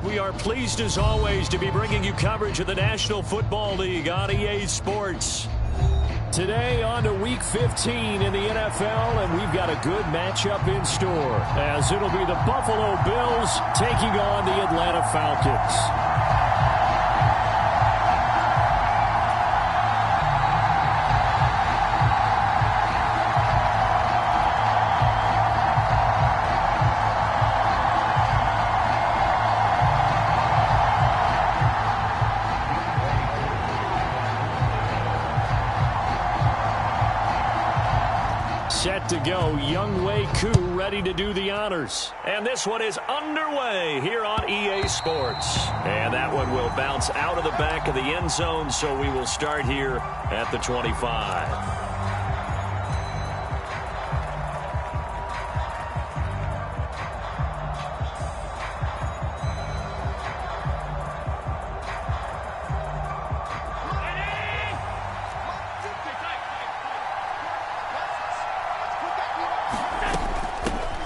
We are pleased as always to be bringing you coverage of the National Football League on EA Sports. Today on to Week 15 in the NFL, and we've got a good matchup in store, as it'll be the Buffalo Bills taking on the Atlanta Falcons. Set to go, Younghoe Koo ready to do the honors. And this one is underway here on EA Sports. And that one will bounce out of the back of the end zone, so we will start here at the 25.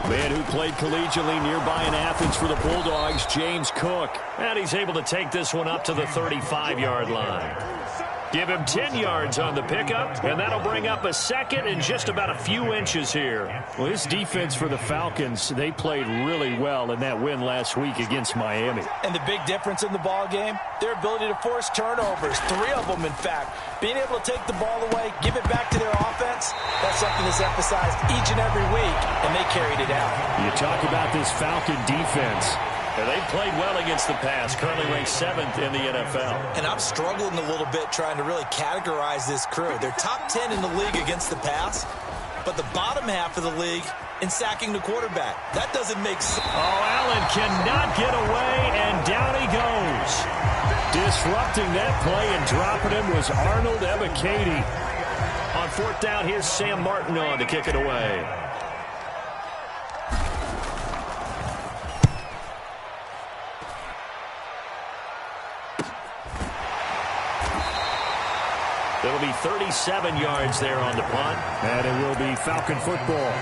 Man who played collegiately nearby in Athens for the Bulldogs, James Cook. And he's able to take this one up to the 35-yard line. Give him 10 yards on the pickup, and that'll bring up a second and just about a few inches here. Well, this defense for the Falcons, they played really well in that win last week against Miami. And the big difference in the ball game, their ability to force turnovers, 3 of them in fact. Being able to take the ball away, give it back to their offense, that's something that's emphasized each and every week, and they carried it out. You talk about this Falcon defense. And they've played well against the pass, currently ranked 7th in the NFL. And I'm struggling a little bit trying to really categorize this crew. They're top 10 in the league against the pass, but the bottom half of the league in sacking the quarterback. That doesn't make sense. Oh, Allen cannot get away, and down he goes. Disrupting that play and dropping him was Arnold Ebiketie. On 4th down, here's Sam Martin on to kick it away. It'll be 37 yards there on the punt. And it will be Falcon football.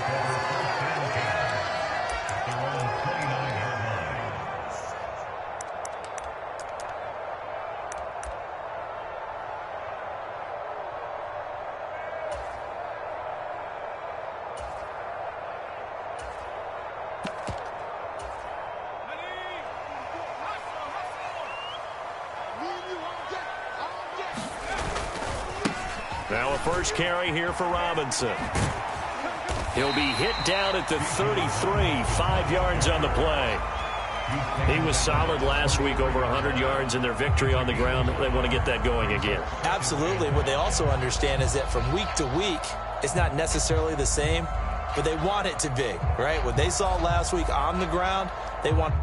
Now a first carry here for Robinson. He'll be hit down at the 33, 5 yards on the play. He was solid last week, over 100 yards in their victory on the ground. They want to get that going again. Absolutely. What they also understand is that from week to week, it's not necessarily the same, but they want it to be, right? What they saw last week on the ground, they want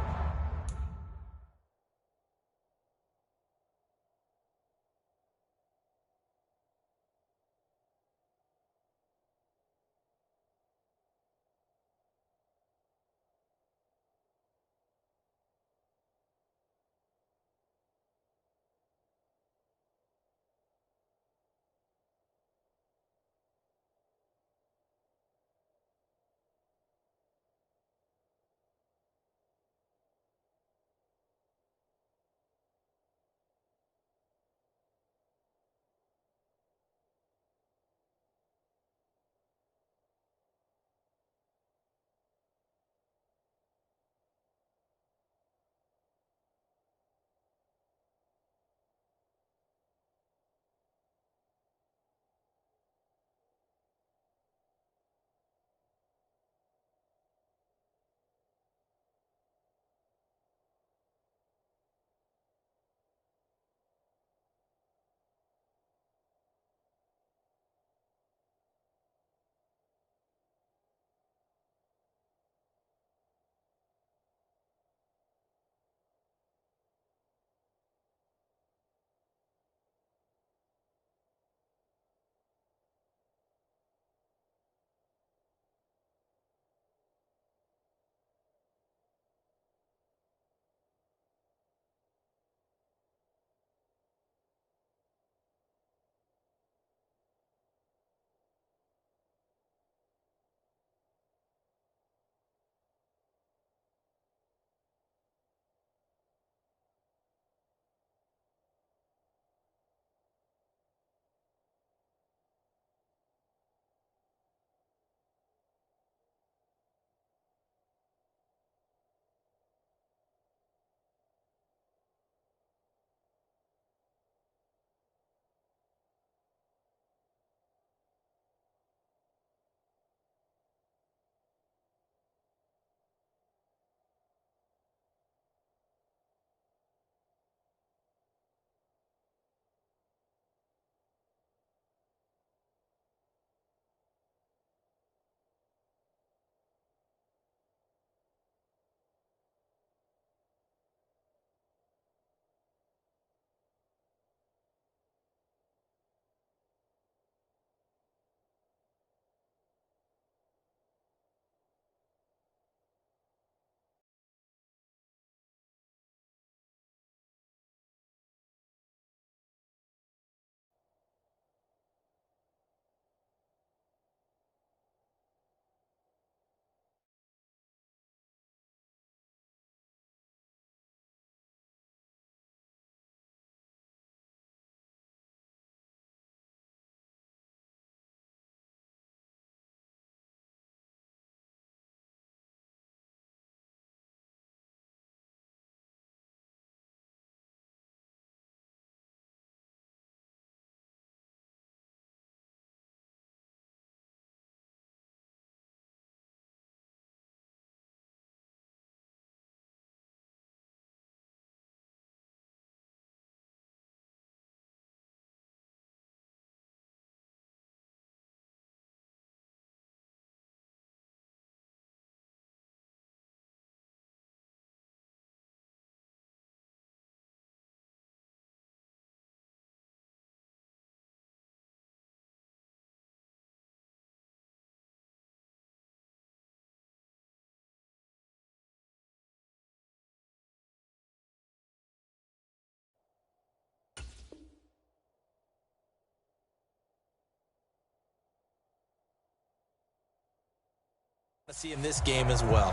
See in this game as well.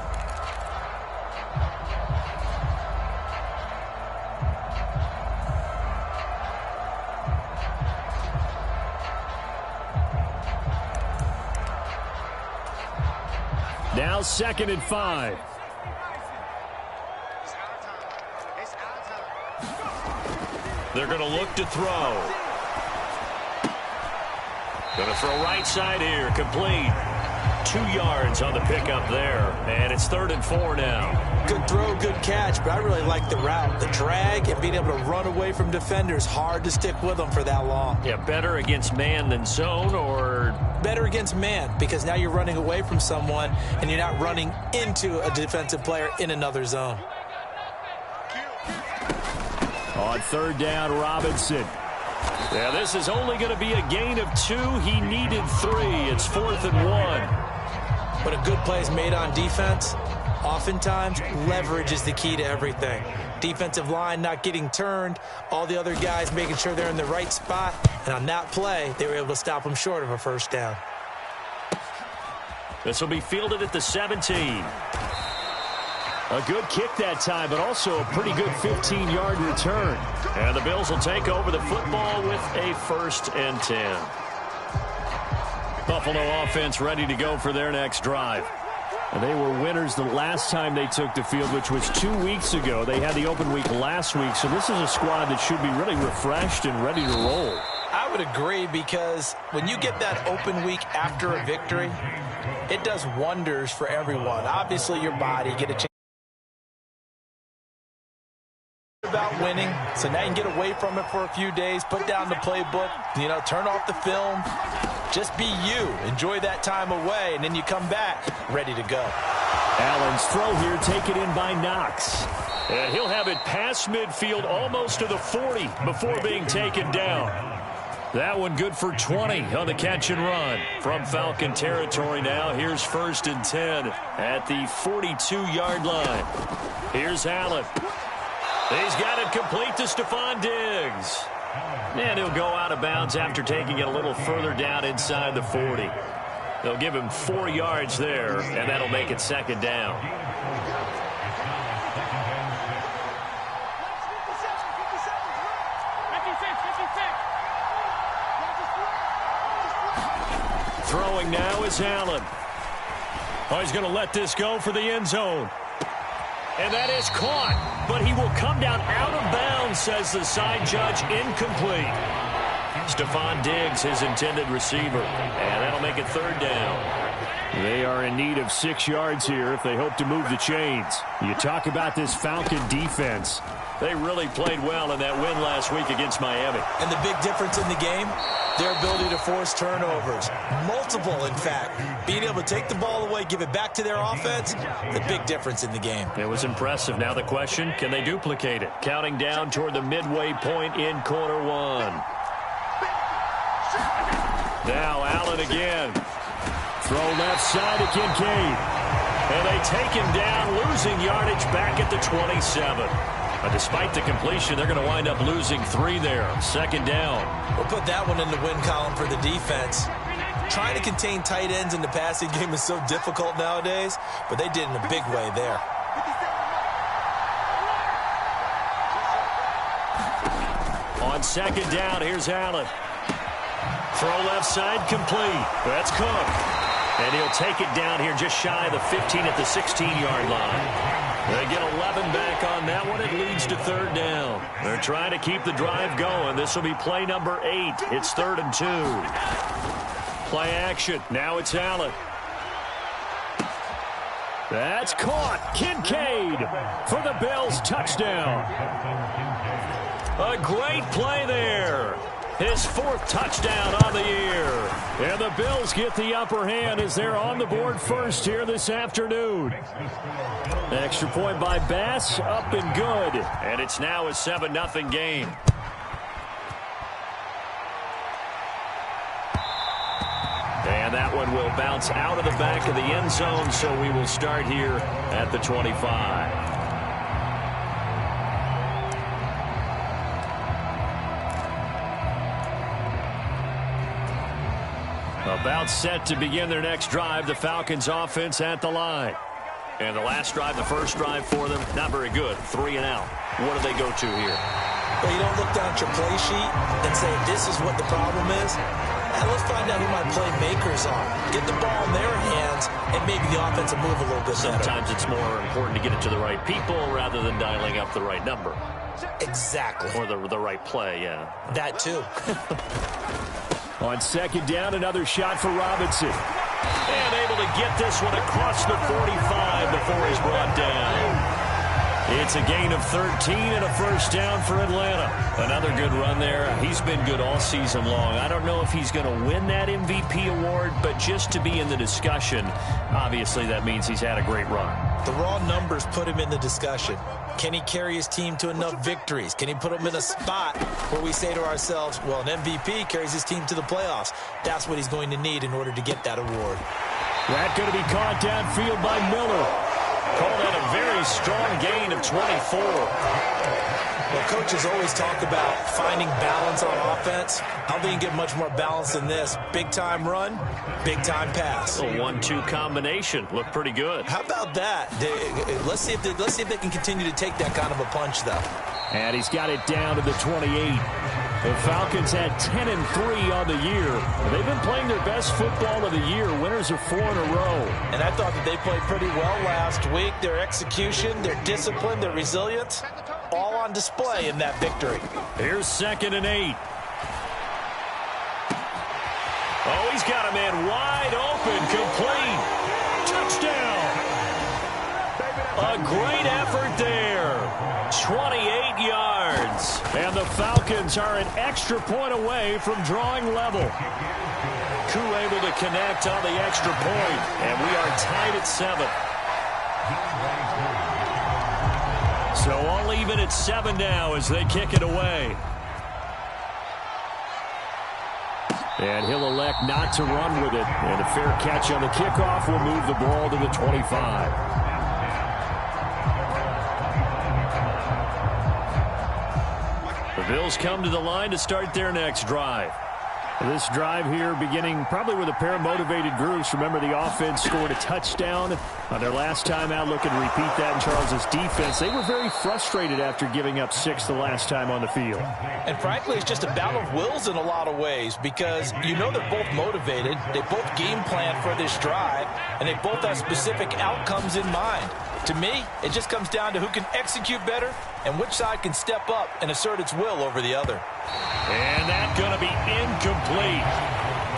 Now 2nd and 5. They're going to look to throw. Going to throw right side here, complete. 2 yards on the pickup there, and it's 3rd and 4 now. Good throw, good catch, but I really like the route. The drag and being able to run away from defenders, hard to stick with them for that long. Yeah, better against man than zone, or? Better against man, because now you're running away from someone, and you're not running into a defensive player in another zone. On 3rd down, Robinson. Yeah, this is only going to be a gain of 2. He needed 3. It's 4th and 1. But a good play is made on defense. Oftentimes, leverage is the key to everything. Defensive line not getting turned, all the other guys making sure they're in the right spot, and on that play, they were able to stop them short of a 1st down. This will be fielded at the 17. A good kick that time, but also a pretty good 15-yard return. And the Bills will take over the football with a 1st and 10. Buffalo offense ready to go for their next drive. And they were winners the last time they took the field, which was 2 weeks ago. They had the open week last week, so this is a squad that should be really refreshed and ready to roll. I would agree, because when you get that open week after a victory, it does wonders for everyone. Obviously, your body get a chance about winning, so now you can get away from it for a few days, put down the playbook, turn off the film, just be you, enjoy that time away, and then you come back ready to go. Allen's throw here taken in by Knox, and he'll have it past midfield almost to the 40 before being taken down. That one good for 20 on the catch and run from Falcon territory. Now here's 1st and 10 at the 42-yard line. Here's Allen. He's got it complete to Stephon Diggs. And he'll go out of bounds after taking it a little further down inside the 40. They'll give him 4 yards there, and that'll make it 2nd down. Throwing now is Allen. Oh, he's going to let this go for the end zone. And that is caught, but he will come down out of bounds, says the side judge. Incomplete. Stephon Diggs, his intended receiver, and that'll make it 3rd down. They are in need of 6 yards here if they hope to move the chains. You talk about this Falcon defense. They really played well in that win last week against Miami. And the big difference in the game, their ability to force turnovers. Multiple, in fact. Being able to take the ball away, give it back to their offense, the big difference in the game. It was impressive. Now the question, can they duplicate it? Counting down toward the midway point in quarter 1. Now Allen again. Throw left side to Kincaid. And they take him down, losing yardage back at the 27. But despite the completion, they're going to wind up losing 3 there. 2nd down. We'll put that one in the win column for the defense. Trying to contain tight ends in the passing game is so difficult nowadays, but they did in a big way there. On 2nd down, here's Allen. Throw left side, complete. That's Cook. And he'll take it down here just shy of the 15 at the 16-yard line. They get 11 back on that one. It leads to 3rd down. They're trying to keep the drive going. This will be play number 8. It's 3rd and 2. Play action. Now it's Allen. That's caught. Kincaid for the Bills. Touchdown. A great play there. His 4th touchdown on the year. And the Bills get the upper hand as they're on the board first here this afternoon. Extra point by Bass, up and good. And it's now a 7-0 game. And that one will bounce out of the back of the end zone, so we will start here at the 25. A About set to begin their next drive, the Falcons offense at the line. And the last drive, the first drive for them, not very good. 3 and out. What do they go to here? Well, you don't look down at your play sheet and say, this is what the problem is. And let's find out who my playmakers are. Get the ball in their hands and maybe the offense will move a little bit better. Sometimes it's more important to get it to the right people rather than dialing up the right number. Exactly. Or the right play, yeah. That too. On second down, another shot for Robinson. And able to get this one across the 45 before he's brought down. It's a gain of 13 and a first down for Atlanta. Another good run there. He's been good all season long. I don't know if he's going to win that MVP award, but just to be in the discussion, obviously that means he's had a great run. The raw numbers put him in the discussion. Can he carry his team to enough victories? Can he put them in a spot where we say to ourselves, well, an MVP carries his team to the playoffs. That's what he's going to need in order to get that award. That going to be caught downfield by Miller. Call that a very strong gain of 24. Well, coaches always talk about finding balance on offense. I don't think you get much more balance than this. Big-time run, big-time pass. A 1-2 combination. Looked pretty good. How about that? Let's see if they can continue to take that kind of a punch, though. And he's got it down to the 28. The Falcons had 10-3 on the year. They've been playing their best football of the year. Winners of 4 in a row. And I thought that they played pretty well last week. Their execution, their discipline, their resilience, all on display in that victory. Here's 2nd and 8. Oh, he's got a man wide open, complete. Touchdown. A great effort there. 28 yards. And the Falcons are an extra point away from drawing level. Koo able to connect on the extra point, and we are tied at 7. So all even at 7 now as they kick it away. And he'll elect not to run with it. And a fair catch on the kickoff will move the ball to the 25. The Bills come to the line to start their next drive. This drive here beginning probably with a pair of motivated groups. Remember, the offense scored a touchdown on their last time out. Looking to repeat that in Charles' defense. They were very frustrated after giving up 6 the last time on the field. And frankly, it's just a battle of wills in a lot of ways because you know they're both motivated. They both game plan for this drive, and they both have specific outcomes in mind. To me, it just comes down to who can execute better and which side can step up and assert its will over the other. And that's going to be incomplete.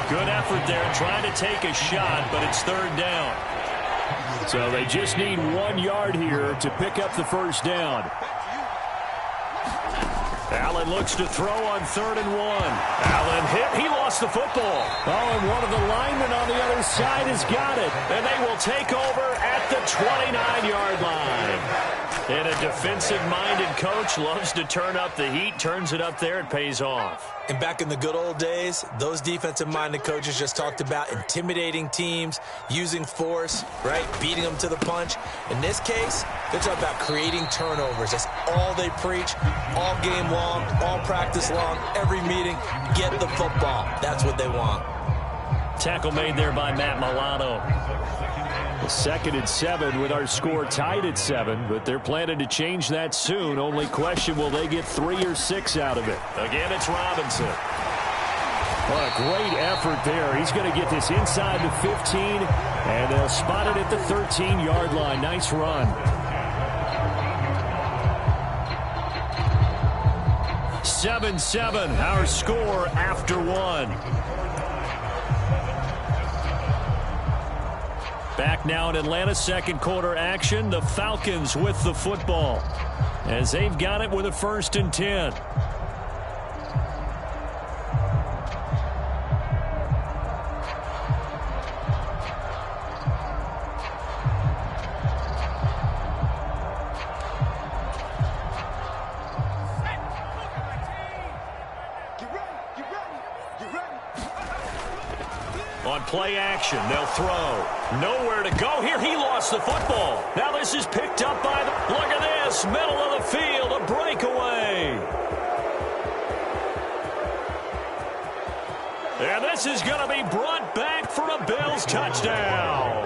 Good effort there trying to take a shot, but it's 3rd down. So they just need 1 yard here to pick up the first down. Allen looks to throw on 3rd and 1. Allen hit. He lost the football. Oh, and one of the linemen on the other side has got it. And they will take over at the 29-yard line. And a defensive-minded coach loves to turn up the heat, turns it up there, it pays off. And back in the good old days, those defensive-minded coaches just talked about intimidating teams, using force, right, beating them to the punch. In this case, they're talking about creating turnovers. That's all they preach, all game long, all practice long, every meeting. Get the football. That's what they want. Tackle made there by Matt Milano. 2nd and 7 with our score tied at 7, but they're planning to change that soon. Only question, will they get 3 or 6 out of it? Again, it's Robinson. What a great effort there. He's going to get this inside the 15, and they'll spot it at the 13-yard line. Nice run. 7-7, our score after 1. Back now in Atlanta, 2nd quarter action. The Falcons with the football as they've got it with a 1st and 10. On play action, they'll throw. Nowhere to go here. He lost the football. Now this is picked up by the... Look at this. Middle of the field. A breakaway. And this is going to be brought back for a Bills touchdown.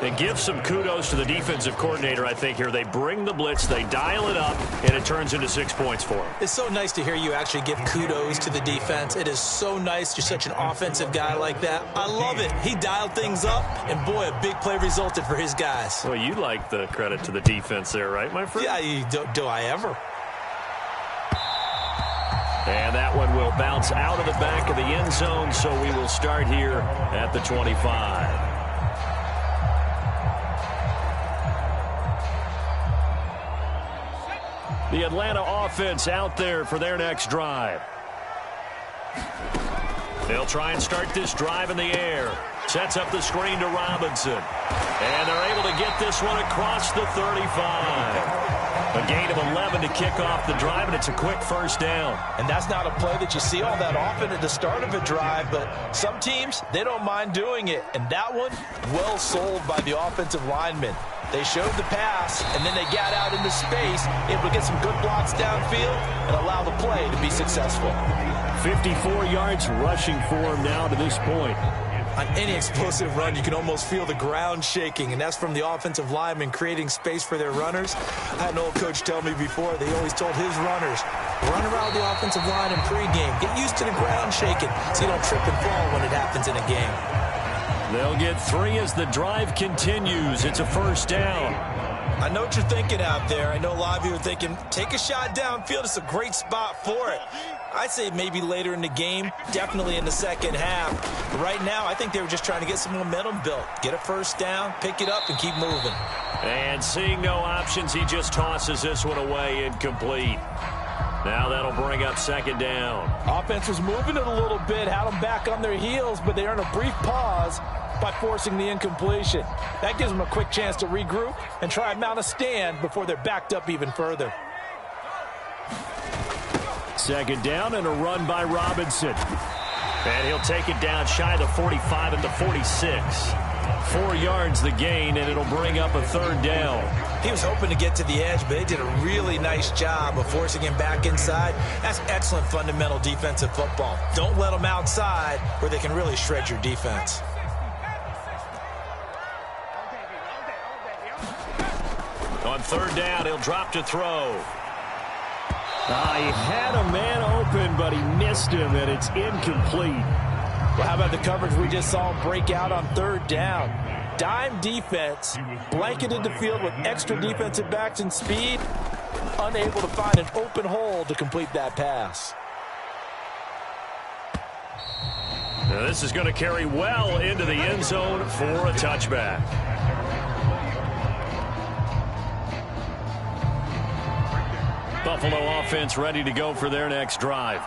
And give some kudos to the defensive coordinator, I think, here. They bring the blitz, they dial it up, and it turns into 6 points for them. It's so nice to hear you actually give kudos to the defense. It is so nice. You're such an offensive guy like that. I love it. He dialed things up, and boy, a big play resulted for his guys. Well, you like the credit to the defense there, right, my friend? Yeah, do I ever? And that one will bounce out of the back of the end zone, so we will start here at the 25. The Atlanta offense out there for their next drive. They'll try and start this drive in the air. Sets up the screen to Robinson. And they're able to get this one across the 35. A gain of 11 to kick off the drive, and it's a quick first down. And that's not a play that you see all that often at the start of a drive, but some teams, they don't mind doing it. And that one, well sold by the offensive lineman. They showed the pass, and then they got out into space, able to get some good blocks downfield and allow the play to be successful. 54 yards rushing for him now to this point. On any explosive run, you can almost feel the ground shaking, and that's from the offensive linemen creating space for their runners. I had an old coach tell me before, they always told his runners, run around the offensive line in pregame. Get used to the ground shaking so you don't trip and fall when it happens in a game. They'll get 3 as the drive continues. It's a first down. I know what you're thinking out there. I know a lot of you are thinking, take a shot downfield. It's a great spot for it. I'd say maybe later in the game, definitely in the second half. But right now, I think they were just trying to get some momentum built. Get a first down, pick it up, and keep moving. And seeing no options, he just tosses this one away, incomplete. Now that'll bring up second down. Offense was moving it a little bit, had them back on their heels, but they earned a brief pause by forcing the incompletion. That gives them a quick chance to regroup and try and mount a stand before they're backed up even further. Second down and a run by Robinson. And he'll take it down shy of the 45 and the 46. 4 yards the gain, and it'll bring up a third down. He was hoping to get to the edge, but they did a really nice job of forcing him back inside. That's excellent fundamental defensive football. Don't let them outside where they can really shred your defense. On third down, he'll drop to throw. He had a man open, but he missed him, and it's incomplete. Well, how about the coverage we just saw him break out on third down? Dime defense, blanketed the field with extra defensive backs and speed, unable to find an open hole to complete that pass. Now this is going to carry well into the end zone for a touchback. Buffalo offense ready to go for their next drive.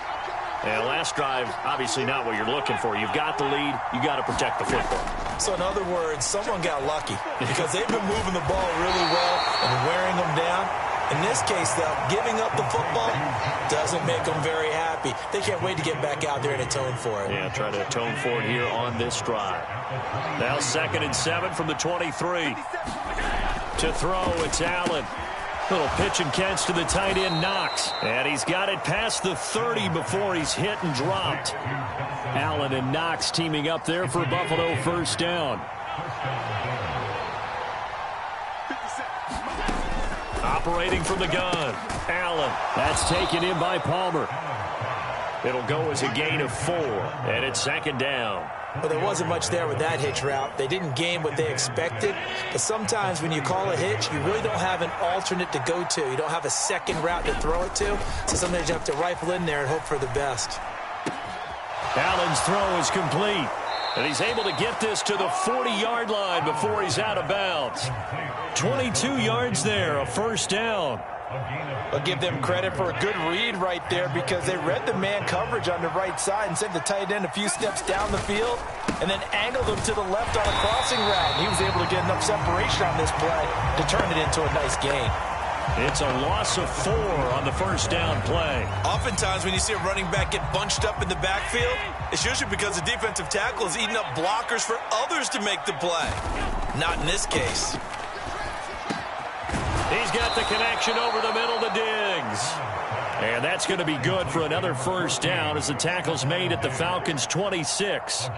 And last drive, obviously not what you're looking for. You've got the lead. You got to protect the football. So in other words, someone got lucky because they've been moving the ball really well and wearing them down. In this case, though, giving up the football doesn't make them very happy. They can't wait to get back out there and atone for it. Yeah, try to atone for it here on this drive. Now 2nd and 7 from the 23. To throw, it's Allen. Little pitch and catch to the tight end, Knox. And he's got it past the 30 before he's hit and dropped. Allen and Knox teaming up there for Buffalo first down. Operating from the gun, Allen. That's taken in by Palmer. It'll go as a gain of 4, and it's second down. Well, there wasn't much there with that hitch route. They didn't gain what they expected. But sometimes when you call a hitch, you really don't have an alternate to go to. You don't have a second route to throw it to. So sometimes you have to rifle in there and hope for the best. Allen's throw is complete. And he's able to get this to the 40-yard line before he's out of bounds. 22 yards there, a first down. I'll give them credit for a good read right there because they read the man coverage on the right side and sent the tight end a few steps down the field and then angled him to the left on a crossing route. He was able to get enough separation on this play to turn it into a nice gain. It's a loss of 4 on the first down play. Oftentimes when you see a running back get bunched up in the backfield, it's usually because the defensive tackle is eating up blockers for others to make the play. Not in this case. He's got the connection over the middle to Diggs. And that's going to be good for another first down as the tackle's made at the Falcons' 26.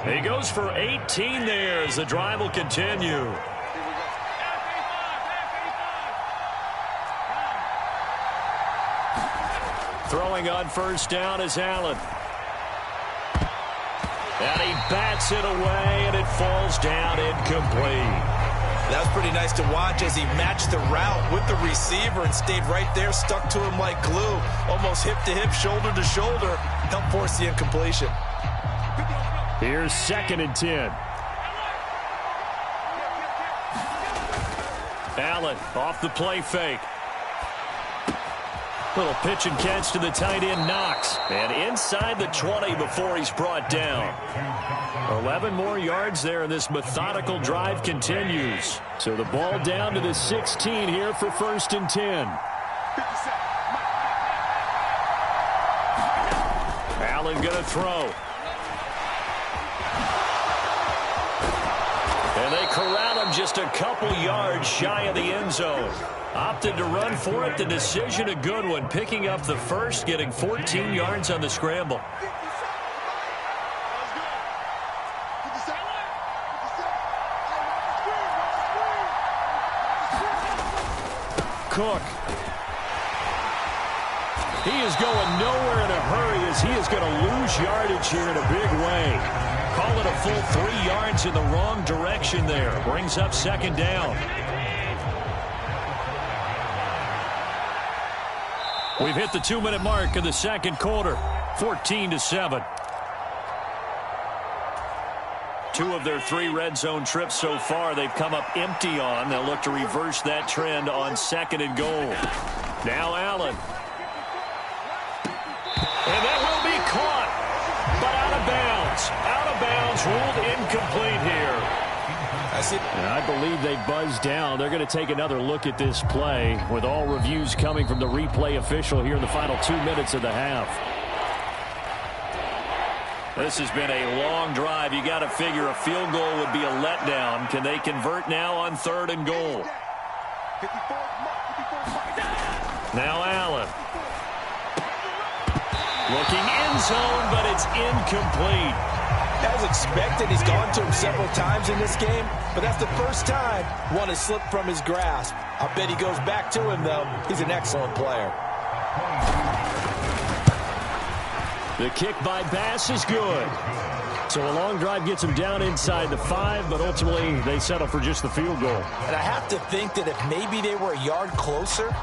He goes for 18 there as the drive will continue. Throwing on first down is Allen. And he bats it away, and it falls down incomplete. That was pretty nice to watch as he matched the route with the receiver and stayed right there, stuck to him like glue, almost hip to hip, shoulder to shoulder, helped force the incompletion. Here's 2nd and 10. Allen off the play fake. Little pitch and catch to the tight end, Knox. And inside the 20 before he's brought down. 11 more yards there, and this methodical drive continues. So the ball down to the 16 here for 1st and 10. Allen going to throw. And they corral him just a couple yards shy of the end zone. Opted to run for it. The decision a good one. Picking up the first, getting 14 yards on the scramble. Cook. He is going nowhere in a hurry as he is going to lose yardage here in a big way. Call it a full 3 yards in the wrong direction there. Brings up 2nd down. We've hit the 2-minute mark of the 2nd quarter. 14-7. 2 of their 3 red zone trips so far they've come up empty on. They'll look to reverse that trend on 2nd and goal. Now Allen. And that will be caught. But out of bounds. Out of bounds. Ruled incomplete here. And I believe they buzzed down. They're going to take another look at this play with all reviews coming from the replay official here in the final 2 minutes of the half. This has been a long drive. You got to figure a field goal would be a letdown. Can they convert now on 3rd and goal? Now Allen. Looking end zone, but it's incomplete. As expected, he's gone to him several times in this game, but that's the first time one has slipped from his grasp. I bet he goes back to him, though. He's an excellent player. The kick by Bass is good. So a long drive gets him down inside the 5, but ultimately they settle for just the field goal. And I have to think that if maybe they were a yard closer,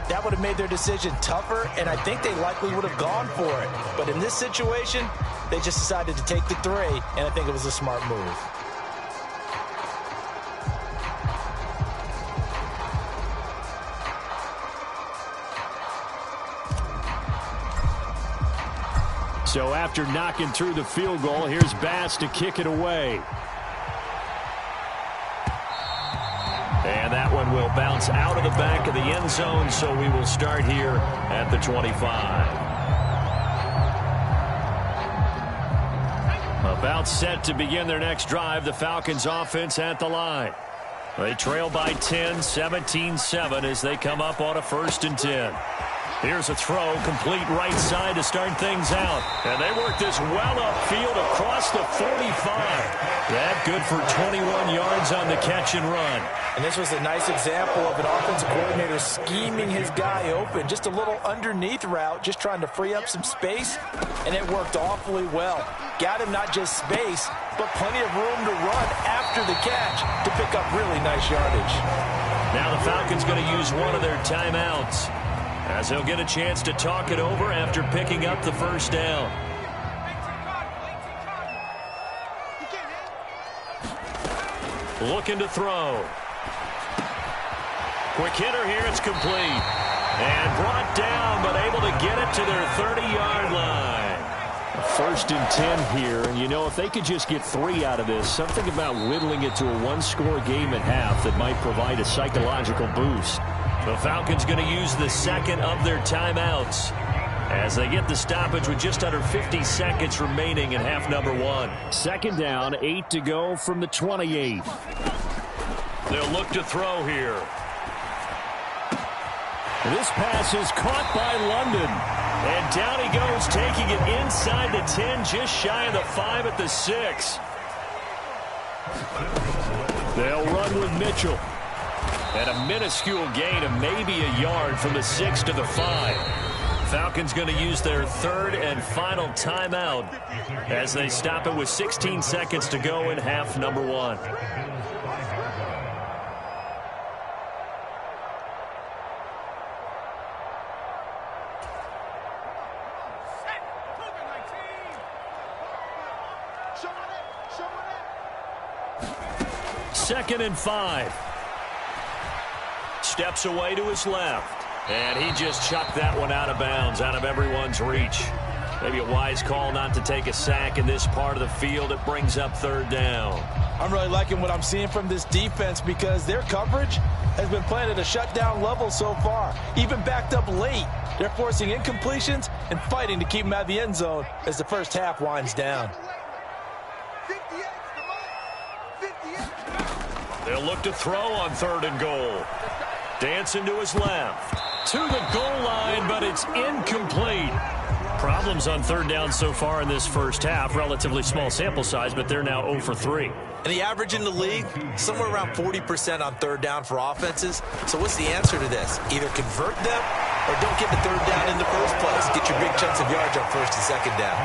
that would have made their decision tougher, and I think they likely would have gone for it. But in this situation, they just decided to take the 3, and I think it was a smart move. So after knocking through the field goal, here's Bass to kick it away. And that one will bounce out of the back of the end zone, so we will start here at the 25. About set to begin their next drive, the Falcons offense at the line. They trail by 10, 17-7 as they come up on a 1st and 10. Here's a throw, complete right side to start things out. And they work this well upfield across the 45. That good for 21 yards on the catch and run. And this was a nice example of an offensive coordinator scheming his guy open. Just a little underneath route, just trying to free up some space, and it worked awfully well. Got him not just space, but plenty of room to run after the catch to pick up really nice yardage. Now the Falcons going to use one of their timeouts, as they'll get a chance to talk it over after picking up the first down. Looking to throw. Quick hitter here, it's complete. And brought down, but able to get it to their 30-yard line. 1st and 10 here, and you know, if they could just get 3 out of this, something about whittling it to a 1-score game at half that might provide a psychological boost. The Falcons going to use the 2nd of their timeouts as they get the stoppage with just under 50 seconds remaining in half number 1. 2nd down, 8 to go from the 28. They'll look to throw here. This pass is caught by London. And down he goes, taking it inside the 10, just shy of the 5 at the 6. They'll run with Mitchell. And a minuscule gain of maybe a yard from the 6 to the 5. Falcons going to use their third and final timeout as they stop it with 16 seconds to go in half number 1. Second and 5. Steps away to his left. And he just chucked that one out of bounds, out of everyone's reach. Maybe a wise call not to take a sack in this part of the field. It brings up third down. I'm really liking what I'm seeing from this defense because their coverage has been playing at a shutdown level so far. Even backed up late, they're forcing incompletions and fighting to keep them out of the end zone as the first half winds down. They'll look to throw on third and goal. Dancing to his left. To the goal line, but it's incomplete. Problems on third down so far in this first half. Relatively small sample size, but they're now 0 for 3. And the average in the league, somewhere around 40% on third down for offenses. So what's the answer to this? Either convert them or don't get the third down in the first place. Get your big chunks of yards on first and second down.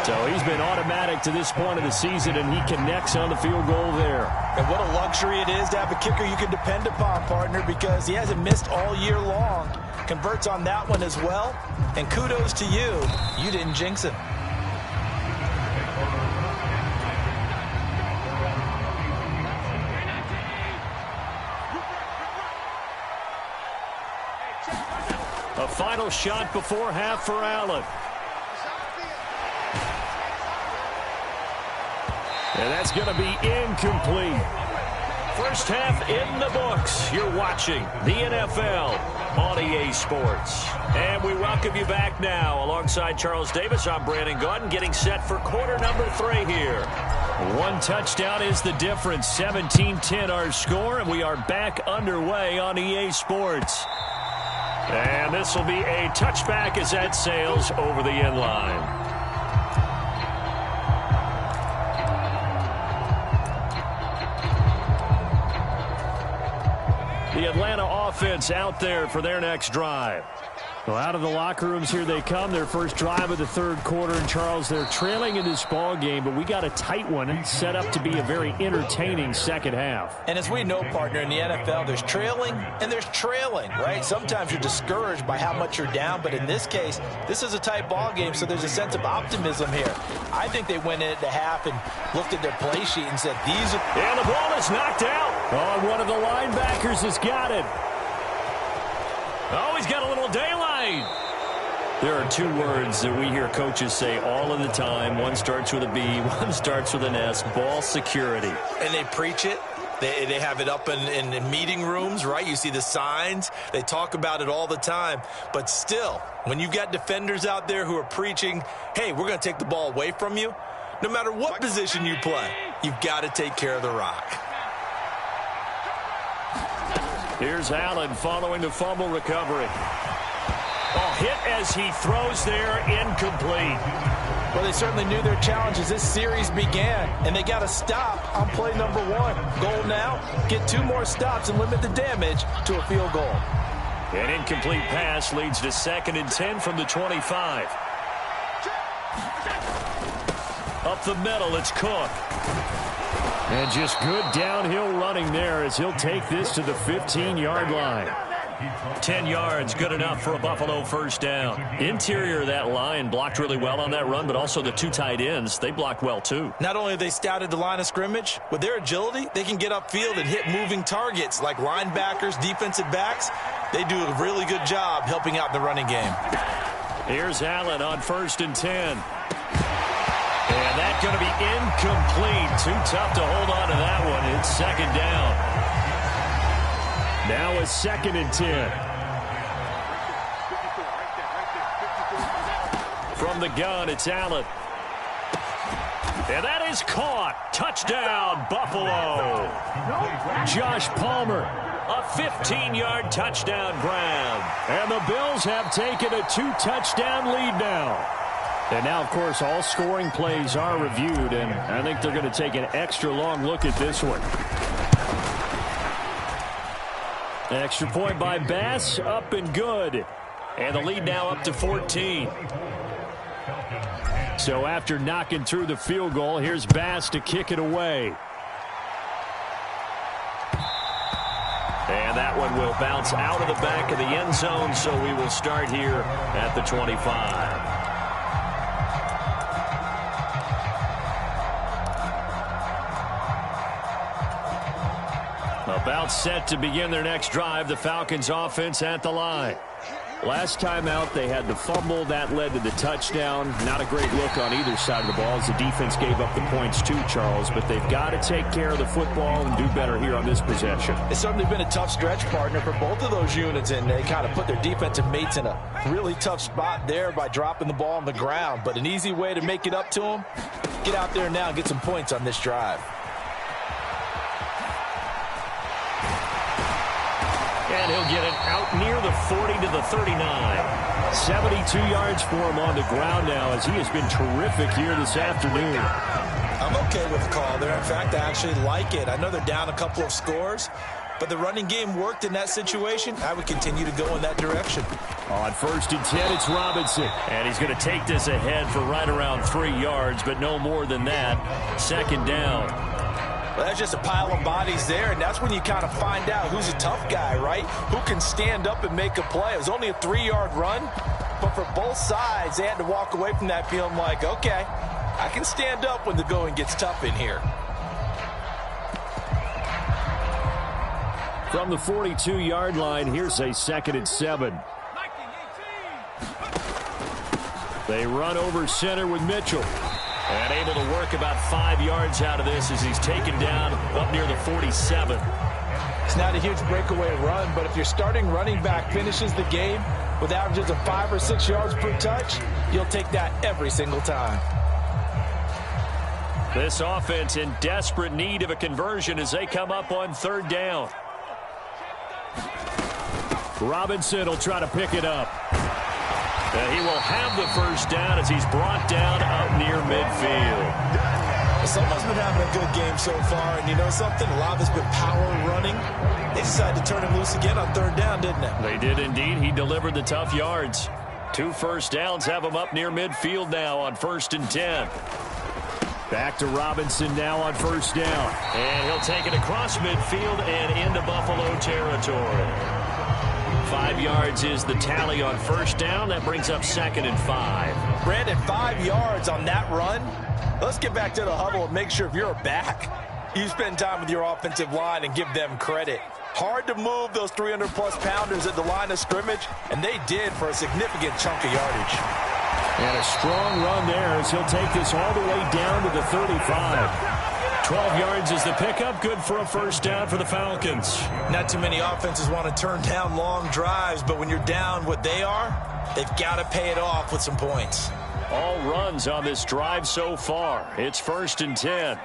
So he's been automatic to this point of the season, and he connects on the field goal there. And what a luxury it is to have a kicker you can depend upon, partner, because he hasn't missed all year long. Converts on that one as well. And kudos to you. You didn't jinx him. A final shot before half for Allen. And that's going to be incomplete. First half in the books. You're watching the NFL on EA Sports. And we welcome you back now. Alongside Charles Davis, I'm Brandon Gaudin, getting set for quarter number 3 here. One touchdown is the difference. 17-10 our score, and we are back underway on EA Sports. And this will be a touchback as that sails over the end line. The Atlanta offense out there for their next drive. Well, out of the locker rooms here they come. Their first drive of the third quarter. And, Charles, they're trailing in this ball game, but we got a tight one set up to be a very entertaining second half. And as we know, partner, in the NFL, there's trailing and there's trailing, right? Sometimes you're discouraged by how much you're down, but in this case, this is a tight ball game, so there's a sense of optimism here. I think they went in at the half and looked at their play sheet and said, these are... And the ball is knocked out. Oh, one of the linebackers has got it. Oh, he's got a little daylight. There are two words that we hear coaches say all of the time. One starts with a B, one starts with an S, ball security. And they preach it. They have it up in meeting rooms, right? You see the signs. They talk about it all the time. But still, when you've got defenders out there who are preaching, hey, we're going to take the ball away from you, no matter what position you play, you've got to take care of the rock. Here's Allen following the fumble recovery. Oh, hit as he throws there, incomplete. Well, they certainly knew their challenge as this series began, and they got to stop on play number 1. Goal now, get 2 more stops and limit the damage to a field goal. An incomplete pass leads to 2nd and 10 from the 25. Up the middle, it's Cook. And just good downhill running there as he'll take this to the 15-yard line. 10 yards, good enough for a Buffalo first down. Interior of that line blocked really well on that run, but also the 2 tight ends, they blocked well too. Not only have they scouted the line of scrimmage, with their agility, they can get upfield and hit moving targets like linebackers, defensive backs. They do a really good job helping out the running game. Here's Allen on 1st and 10. And that's going to be incomplete. Too tough to hold on to that one. It's 2nd down. Now a 2nd and 10. From the gun, it's Allen. And that is caught. Touchdown, Buffalo. Josh Palmer. A 15-yard touchdown grab. And the Bills have taken a 2-touchdown lead now. And now, of course, all scoring plays are reviewed, and I think they're going to take an extra long look at this one. Extra point by Bass, up and good. And the lead now up to 14. So after knocking through the field goal, here's Bass to kick it away. And that one will bounce out of the back of the end zone, so we will start here at the 25. About set to begin their next drive, the Falcons offense at the line. Last time out, they had the fumble. That led to the touchdown. Not a great look on either side of the ball as the defense gave up the points too, Charles. But they've got to take care of the football and do better here on this possession. It's certainly been a tough stretch, partner, for both of those units, and they kind of put their defensive mates in a really tough spot there by dropping the ball on the ground. But an easy way to make it up to them, get out there now and get some points on this drive. And he'll get it out near the 40 to the 39. 72 yards for him on the ground now as he has been terrific here this afternoon. I'm okay with the call there. In fact, I actually like it. I know they're down a couple of scores, but the running game worked in that situation. I would continue to go in that direction. On 1st and 10, it's Robinson. And he's going to take this ahead for right around 3 yards, but no more than that. 2nd down. Well, that's just a pile of bodies there, and that's when you kind of find out who's a tough guy, right? Who can stand up and make a play. It was only a 3-yard run, but for both sides, they had to walk away from that feeling like, okay, I can stand up when the going gets tough in here. From the 42-yard line, here's a 2nd and 7. They run over center with Mitchell. And able to work about 5 yards out of this as he's taken down up near the 47. It's not a huge breakaway run, but if your starting running back finishes the game with averages of 5 or 6 yards per touch, you'll take that every single time. This offense in desperate need of a conversion as they come up on 3rd down. Robinson will try to pick it up. He will have the 1st down as he's brought down up near midfield. Someone's been having a good game so far, and you know something? A lot of it's been power running. They decided to turn him loose again on 3rd down, didn't they? They did indeed. He delivered the tough yards. 2 first downs have him up near midfield now on 1st and 10. Back to Robinson now on 1st down. And he'll take it across midfield and into Buffalo territory. 5 yards is the tally on 1st down. That brings up 2nd and 5. Brandon, 5 yards on that run. Let's get back to the huddle and make sure if you're a back, you spend time with your offensive line and give them credit. Hard to move those 300-plus pounders at the line of scrimmage, and they did for a significant chunk of yardage. And a strong run there as he'll take this all the way down to the 35. 12 yards is the pickup. Good for a 1st down for the Falcons. Not too many offenses want to turn down long drives, but when you're down what they are, they've got to pay it off with some points. All runs on this drive so far. It's 1st and 10.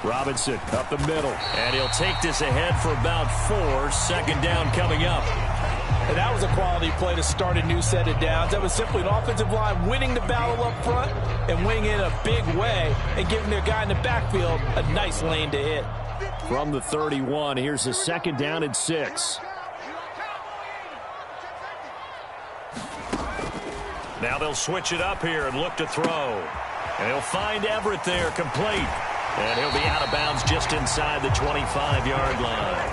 Robinson up the middle. And he'll take this ahead for about 4. 2nd down coming up. And that was a quality play to start a new set of downs. That was simply an offensive line winning the battle up front and winning in a big way and giving their guy in the backfield a nice lane to hit. From the 31, here's a 2nd down and 6. Now they'll switch it up here and look to throw. And he'll find Everett there, complete. And he'll be out of bounds just inside the 25-yard line.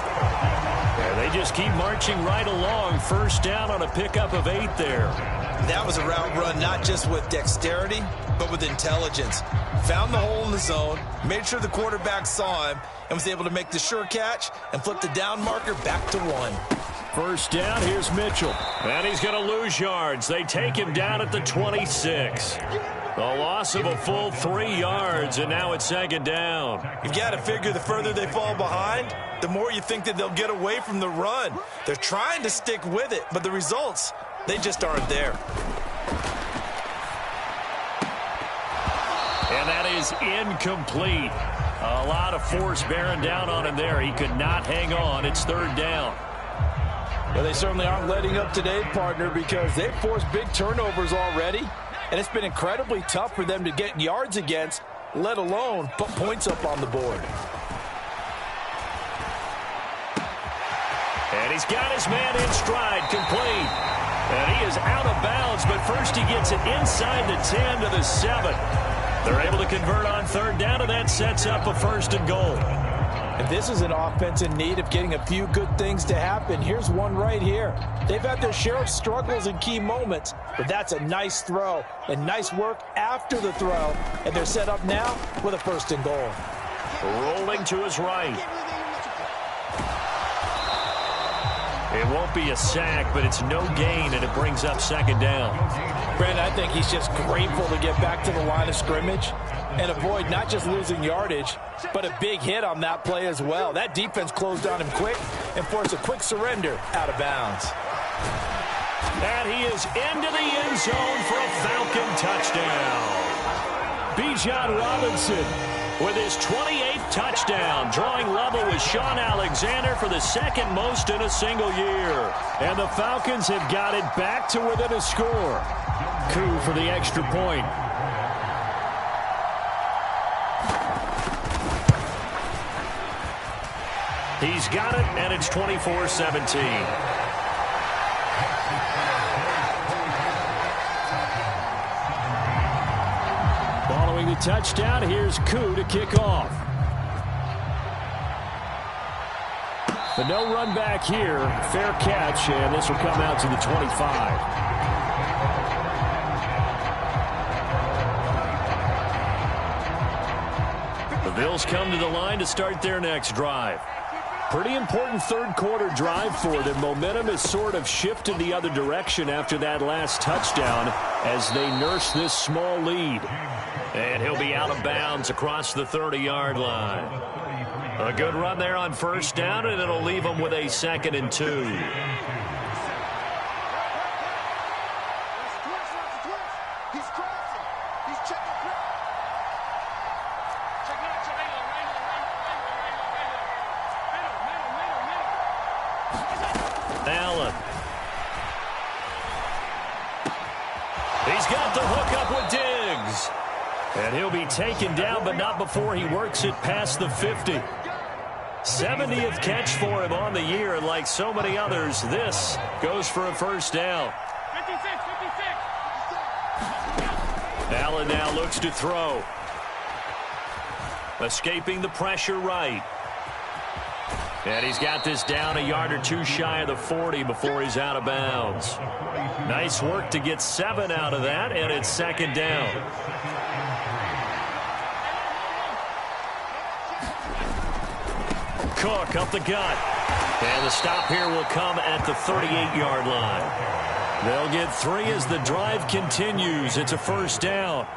And they just keep marching right along. 1st down on a pickup of 8 there. That was a route run not just with dexterity, but with intelligence. Found the hole in the zone, made sure the quarterback saw him, and was able to make the sure catch and flip the down marker back to 1. 1st down, here's Mitchell. And he's going to lose yards. They take him down at the 26. A loss of a full 3 yards, and now it's 2nd down. You've got to figure the further they fall behind, the more you think that they'll get away from the run. They're trying to stick with it, but the results, they just aren't there. And that is incomplete. A lot of force bearing down on him there. He could not hang on. It's third down. Well, they certainly aren't letting up today, partner, because they've forced big turnovers already, and it's been incredibly tough for them to get yards against, let alone put points up on the board. And he's got his man in stride, complete. And he is out of bounds, but first he gets it inside the 10 to the 7. They're able to convert on third down, and that sets up a first and goal. And this is an offense in need of getting a few good things to happen. Here's one right here. They've had their share of struggles in key moments, but that's a nice throw and nice work after the throw. And they're set up now with a first and goal. Rolling to his right. It won't be a sack, but it's no gain, and it brings up second down. Brandon, I think he's just grateful to get back to the line of scrimmage and avoid not just losing yardage, but a big hit on that play as well. That defense closed on him quick and forced a quick surrender out of bounds. And he is into the end zone for a Falcon touchdown. Bijan Robinson with his 28th touchdown, drawing level with Sean Alexander for the second most in a single year. And the Falcons have got it back to within a score. Coup for the extra point. He's got it, and it's 24-17. Following the touchdown, here's Coup to kick off. But no run back here. Fair catch, and this will come out to the 25. The Bills come to the line to start their next drive. Pretty important third quarter drive for them. Momentum has sort of shifted the other direction after that last touchdown as they nurse this small lead. And he'll be out of bounds across the 30-yard line. A good run there on first down, and it'll leave them with a 2nd and 2. Allen. He's got the hook up with Diggs. And he'll be taken down, but not before he works it past the 50. 70th catch for him on the year, and like so many others, this goes for a first down. 56. Allen now looks to throw. Escaping the pressure right. And he's got this down a yard or two shy of the 40 before he's out of bounds. Nice work to get 7 out of that, and it's second down. Cook up the gut. And the stop here will come at the 38-yard line. They'll get 3 as the drive continues. It's a first down.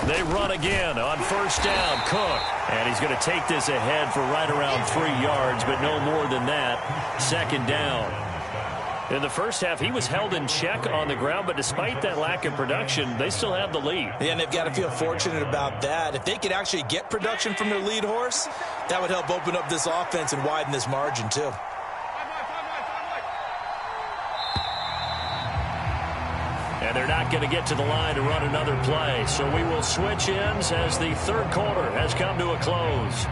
They run again on first down. Cook. And he's going to take this ahead for right around 3 yards, but no more than that. Second down. In the first half, he was held in check on the ground, but despite that lack of production, they still have the lead. Yeah, and they've got to feel fortunate about that. If they could actually get production from their lead horse, that would help open up this offense and widen this margin, too. And they're not going to get to the line to run another play. So we will switch ends as the third quarter has come to a close.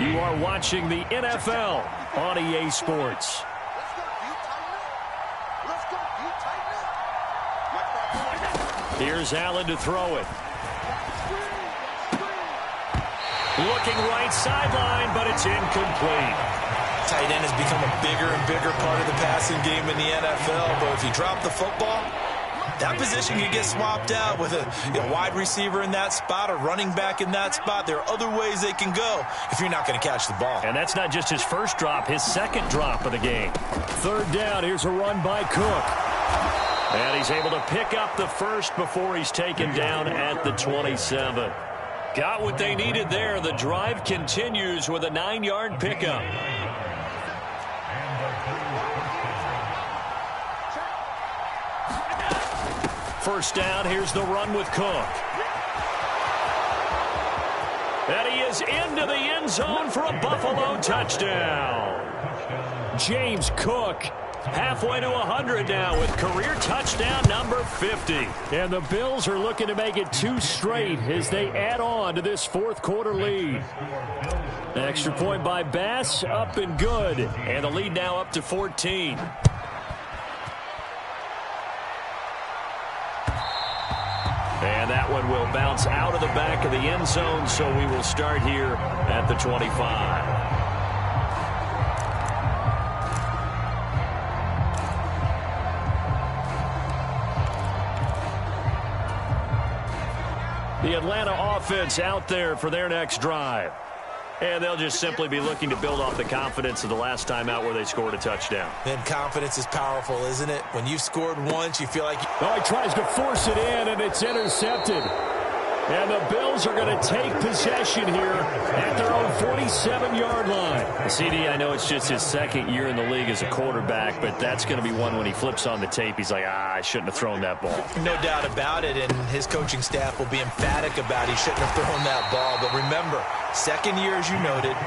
You are watching the NFL on EA Sports. Here's Allen to throw it. Looking right sideline, but it's incomplete. Tight end has become a bigger and bigger part of the passing game in the NFL. But if you drop the football, that position can get swapped out with a wide receiver in that spot, a running back in that spot. There are other ways they can go if you're not going to catch the ball. And that's not just his first drop, his second drop of the game. Third down, here's a run by Cook. And he's able to pick up the first before he's taken down at the 27. Got what they needed there. The drive continues with a 9-yard pickup. first down. Here's the run with Cook. And he is into the end zone for a Buffalo touchdown. James Cook halfway to 100 now with career touchdown number 50. And the Bills are looking to make it 2 straight as they add on to this fourth quarter lead. Extra point by Bass, up and good. And the lead now up to 14. And that one will bounce out of the back of the end zone, so we will start here at the 25. The Atlanta offense out there for their next drive. And they'll just simply be looking to build off the confidence of the last time out where they scored a touchdown. Then confidence is powerful, isn't it? When you've scored once, you feel like... Oh, he tries to force it in, and it's intercepted. And the Bills are going to take possession here at their own 47-yard line. CD, I know it's just his second year in the league as a quarterback, but that's going to be one when he flips on the tape. He's like, I shouldn't have thrown that ball. No doubt about it, and his coaching staff will be emphatic about he shouldn't have thrown that ball. But remember, second year, as you noted,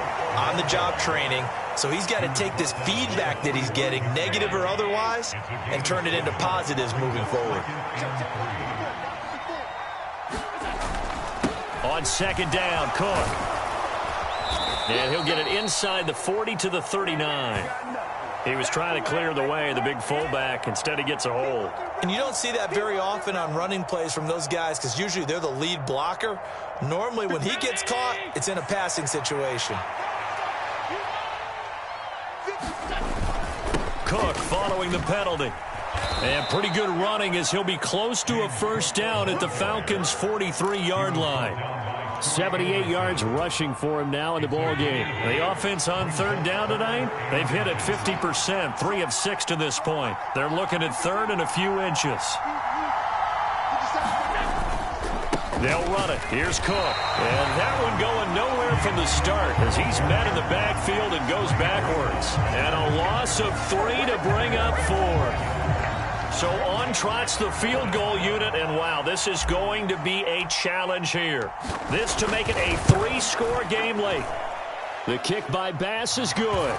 on-the-job training. So he's got to take this feedback that he's getting, negative or otherwise, and turn it into positives moving forward. On second down, Cook. And he'll get it inside the 40 to the 39. He was trying to clear the way, the big fullback. Instead, he gets a hold. And you don't see that very often on running plays from those guys because usually they're the lead blocker. Normally, when he gets caught, it's in a passing situation. Cook following the penalty. And pretty good running as he'll be close to a first down at the Falcons' 43-yard line. 78 yards rushing for him now in the ball game. The offense on third down tonight, they've hit it 50%, 3 of 6 to this point. They're looking at third and a few inches. They'll run it. Here's Cook. And that one going nowhere from the start as he's met in the backfield and goes backwards. And a loss of 3 to bring up 4. So on trots the field goal unit, and wow, this is going to be a challenge here. This to make it a 3-score game late. The kick by Bass is good.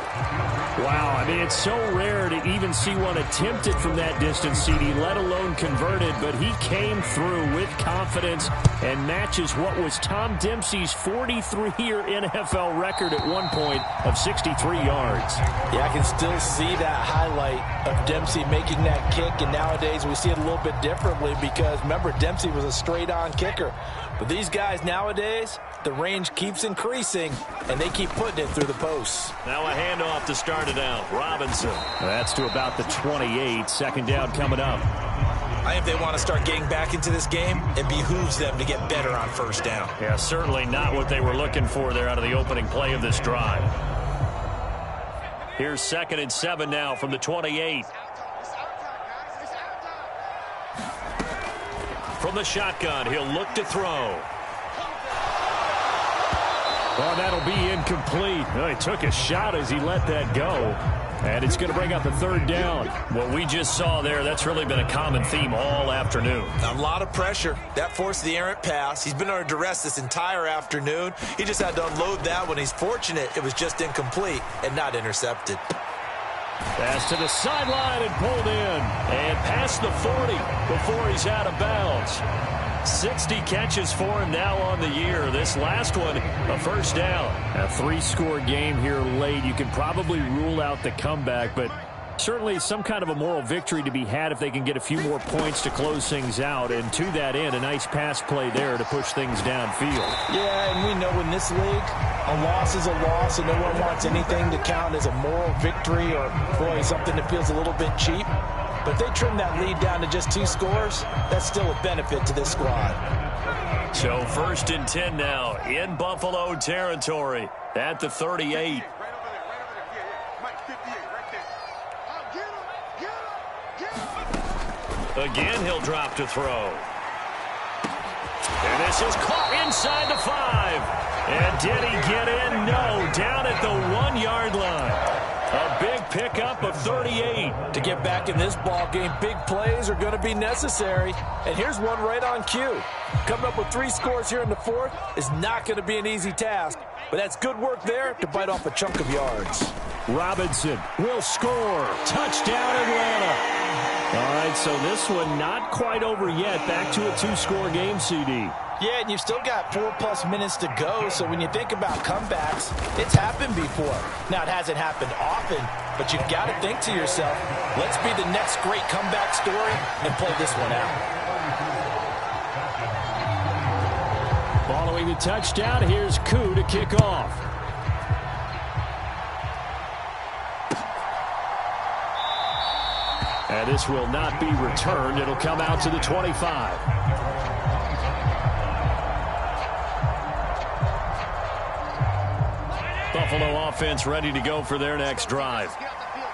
Wow, I mean, it's so rare to even see one attempted from that distance, CD, let alone converted, but he came through with confidence and matches what was Tom Dempsey's 43-year NFL record at one point of 63 yards. Yeah, I can still see that highlight of Dempsey making that kick, and nowadays we see it a little bit differently because, remember, Dempsey was a straight-on kicker. But these guys nowadays, the range keeps increasing, and they keep putting it through the posts. Now a handoff to start it out. Robinson. That's to about the 28. Second down coming up. I think they want to start getting back into this game. It behooves them to get better on first down. Yeah, certainly not what they were looking for there out of the opening play of this drive. Here's 2nd and 7 now from the 28. From the shotgun, he'll look to throw. Oh, that'll be incomplete. Well, he took a shot as he let that go. And it's going to bring up a third down. What we just saw there, that's really been a common theme all afternoon. A lot of pressure. That forced the errant pass. He's been under duress this entire afternoon. He just had to unload that one. He's fortunate it was just incomplete and not intercepted. Pass to the sideline and pulled in. And past the 40 before he's out of bounds. 60 catches for him now on the year. This last one, a first down. A 3-score game here late. You can probably rule out the comeback, but certainly some kind of a moral victory to be had if they can get a few more points to close things out. And to that end, a nice pass play there to push things downfield. Yeah, and we know in this league, a loss is a loss, and no one wants anything to count as a moral victory or, boy, something that feels a little bit cheap. But if they trim that lead down to just 2 scores, that's still a benefit to this squad. So 1st and 10 now in Buffalo territory at the 38. Again, he'll drop to throw. And this is caught inside the 5. And did he get in? No, down at the 1-yard line. A big pickup of 38. To get back in this ball game, big plays are going to be necessary. And here's one right on cue. Coming up with 3 scores here in the fourth is not going to be an easy task, but that's good work there to bite off a chunk of yards. Robinson will score. Touchdown, Atlanta. All right, so this one not quite over yet. Back to a 2-score game, CD. Yeah, and you've still got 4+ minutes to go, so when you think about comebacks, it's happened before. Now, it hasn't happened often, but you've got to think to yourself, let's be the next great comeback story and play this one out. Following the touchdown, here's Koo to kick off. And this will not be returned. It'll come out to the 25. Buffalo offense ready to go for their next drive.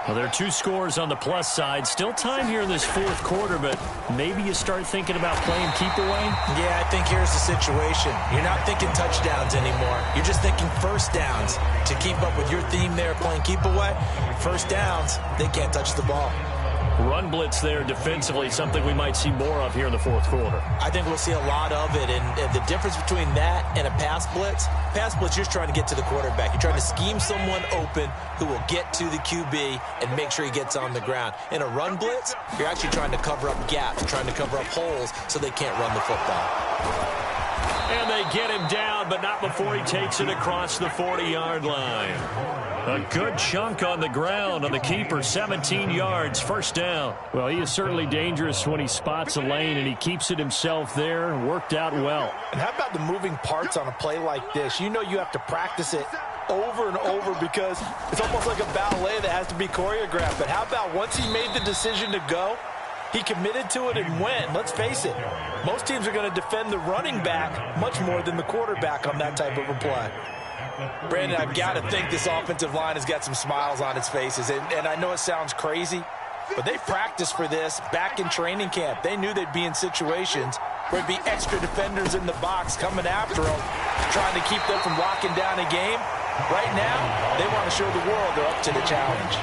Well, there are 2 scores on the plus side. Still time here in this fourth quarter, but maybe you start thinking about playing keep away? Yeah, I think here's the situation. You're not thinking touchdowns anymore. You're just thinking first downs. To keep up with your theme there, playing keep away, first downs, they can't touch the ball. Run blitz there defensively, something we might see more of here in the fourth quarter. I think we'll see a lot of it, and the difference between that and a pass blitz, you're just trying to get to the quarterback. You're trying to scheme someone open who will get to the QB and make sure he gets on the ground. In a run blitz, you're actually trying to cover up gaps, trying to cover up holes so they can't run the football. And they get him down, but not before he takes it across the 40-yard line. A good chunk on the ground on the keeper, 17 yards, first down. Well, he is certainly dangerous when he spots a lane, and he keeps it himself there. Worked out well. And how about the moving parts on a play like this? You know you have to practice it over and over because it's almost like a ballet that has to be choreographed. But how about once he made the decision to go, he committed to it and went. Let's face it, most teams are going to defend the running back much more than the quarterback on that type of a play. Brandon, I've got to think this offensive line has got some smiles on its faces. And I know it sounds crazy, but they practiced for this back in training camp. They knew they'd be in situations where there'd be extra defenders in the box coming after them, trying to keep them from locking down a game. Right now, they want to show the world they're up to the challenge.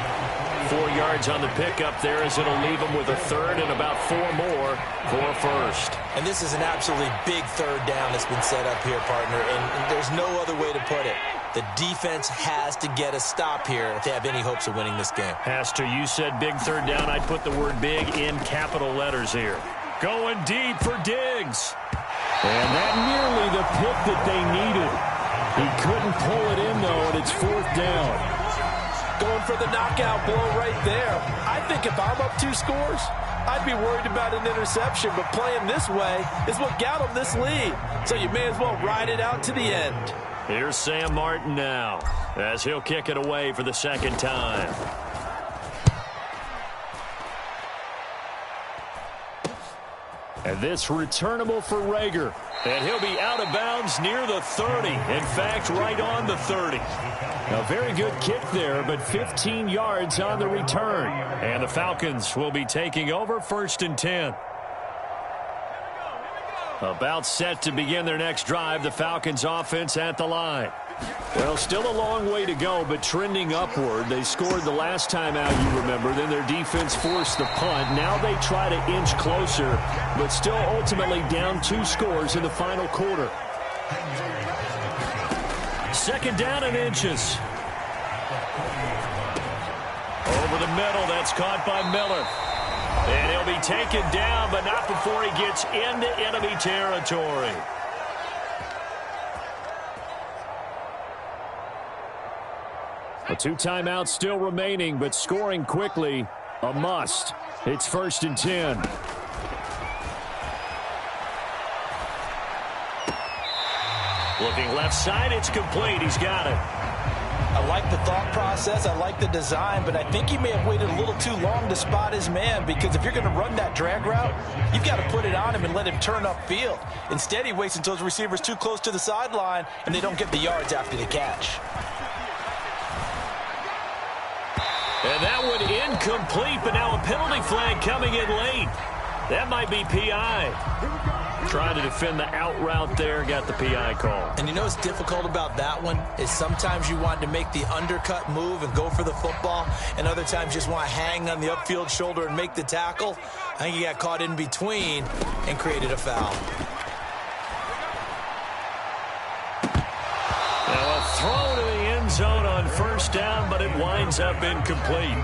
4 yards on the pickup there as it'll leave them with a third and about 4 more for a first. And this is an absolutely big third down that's been set up here, partner, and there's no other way to put it. The defense has to get a stop here if they have any hopes of winning this game. Pastor, you said big third down. I'd put the word big in capital letters here. Going deep for Diggs. And that nearly the pick that they needed. He couldn't pull it in, though, and it's fourth down. Going for the knockout blow right there. I think if I'm up 2 scores, I'd be worried about an interception, but playing this way is what got them this lead. So you may as well ride it out to the end. Here's Sam Martin now as he'll kick it away for the second time. And this returnable for Rager. And he'll be out of bounds near the 30. In fact, right on the 30. A very good kick there, but 15 yards on the return. And the Falcons will be taking over first and 10. About set to begin their next drive, the Falcons offense at the line. Well, still a long way to go, but trending upward. They scored the last time out, you remember. Then their defense forced the punt. Now they try to inch closer, but still ultimately down 2 scores in the final quarter. Second down and inches. Over the middle, that's caught by Miller. And he'll be taken down, but not before he gets into enemy territory. A 2 timeouts still remaining, but scoring quickly, a must. It's first and 10. Looking left side, it's complete. He's got it. I like the thought process. I like the design, but I think he may have waited a little too long to spot his man, because if you're going to run that drag route, you've got to put it on him and let him turn upfield. Instead, he waits until his receiver's too close to the sideline, and they don't get the yards after the catch. And that one incomplete, but now a penalty flag coming in late. That might be PI. Trying to defend the out route there, got the PI call. And you know what's difficult about that one is sometimes you want to make the undercut move and go for the football, and other times just want to hang on the upfield shoulder and make the tackle. I think he got caught in between and created a foul. Now a throw to the end zone on first down, but it winds up incomplete.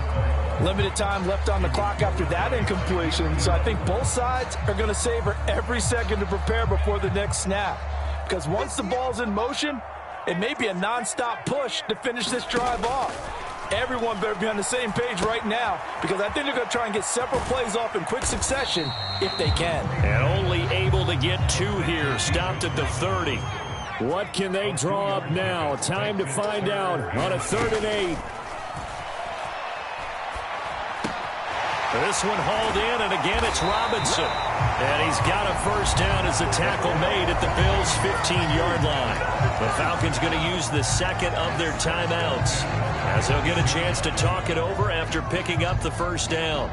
Limited time left on the clock after that incompletion, so I think both sides are going to savor every second to prepare before the next snap. Because once the ball's in motion, it may be a nonstop push to finish this drive off. Everyone better be on the same page right now, because I think they're going to try and get several plays off in quick succession if they can. And only able to get 2 here, stopped at the 30. What can they draw up now? Time to find out on a 3rd and 8. This one hauled in, and again it's Robinson. And he's got a first down as the tackle made at the Bills' 15-yard line. The Falcons going to use the second of their timeouts, as they'll get a chance to talk it over after picking up the first down.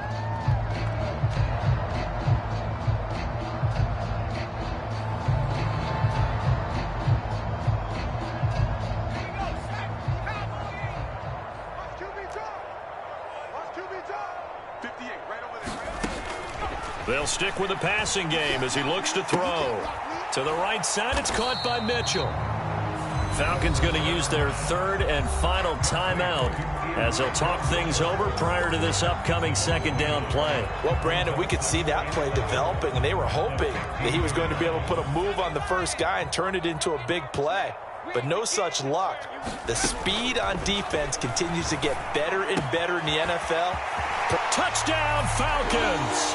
They'll stick with the passing game as he looks to throw. To the right side, it's caught by Mitchell. Falcons going to use their 3rd and final timeout as they'll talk things over prior to this upcoming 2nd down play. Well, Brandon, we could see that play developing, and they were hoping that he was going to be able to put a move on the first guy and turn it into a big play. But no such luck. The speed on defense continues to get better and better in the NFL. Touchdown, Falcons!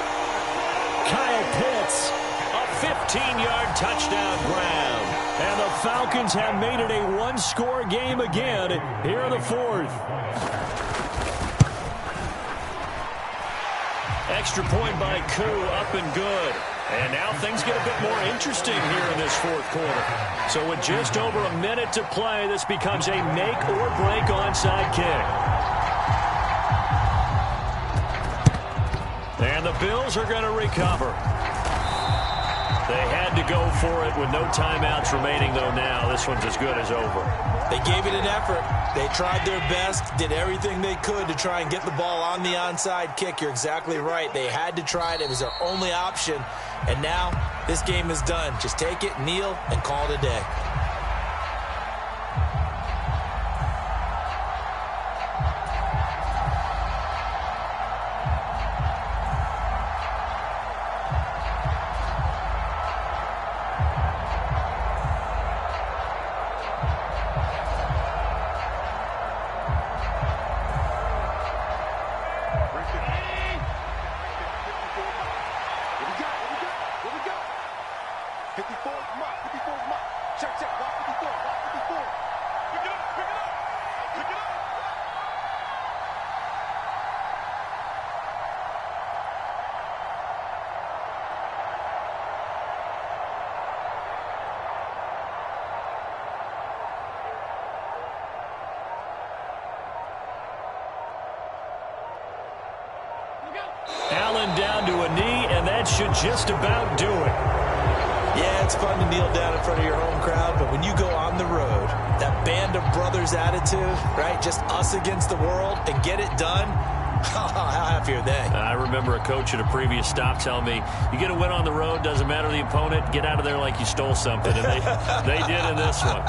Kyle Pitts. A 15-yard touchdown grab. And the Falcons have made it a one-score game again here in the 4th. Extra point by Koo, up and good. And now things get a bit more interesting here in this 4th quarter. So with just over a minute to play, this becomes a make-or-break onside kick. And the Bills are going to recover. They had to go for it with no timeouts remaining, though now. This one's as good as over. They gave it an effort. They tried their best, did everything they could to try and get the ball on the onside kick. You're exactly right. They had to try it. It was their only option. And now this game is done. Just take it, kneel, and call it a day. Allen down to a knee, and that should just about do it. Yeah, it's fun to kneel down in front of your home crowd, but when you go on the road, that band of brothers attitude, right, just us against the world, and get it done, how happy are they? I remember a coach at a previous stop telling me, you get a win on the road, doesn't matter the opponent, get out of there like you stole something, and they did in this one.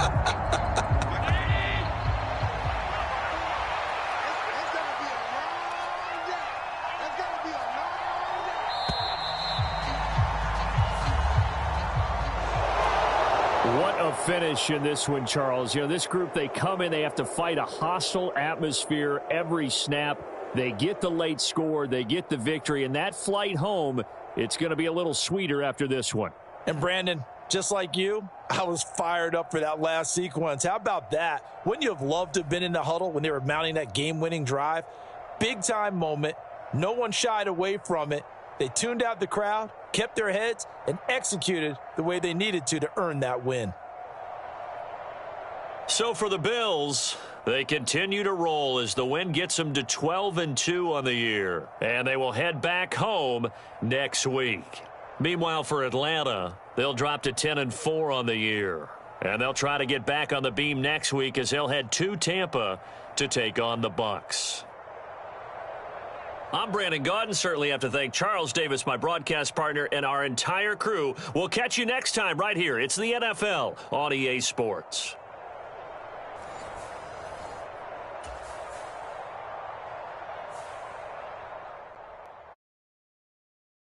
Finish in this one, Charles. You know, this group, they come in, they have to fight a hostile atmosphere every snap. They get the late score, they get the victory, and that flight home, it's going to be a little sweeter after this one. And Brandon, just like you, I was fired up for that last sequence. How about that? Wouldn't you have loved to have been in the huddle when they were mounting that game-winning drive? Big-time moment. No one shied away from it. They tuned out the crowd, kept their heads, and executed the way they needed to earn that win. So for the Bills, They continue to roll as the win gets them to 12-2 on the year. And they will head back home next week. Meanwhile, for Atlanta, they'll drop to 10-4 on the year. And they'll try to get back on the beam next week as they'll head to Tampa to take on the Bucs. I'm Brandon Gaudin. Certainly have to thank Charles Davis, my broadcast partner, and our entire crew. We'll catch you next time right here. It's the NFL on EA Sports.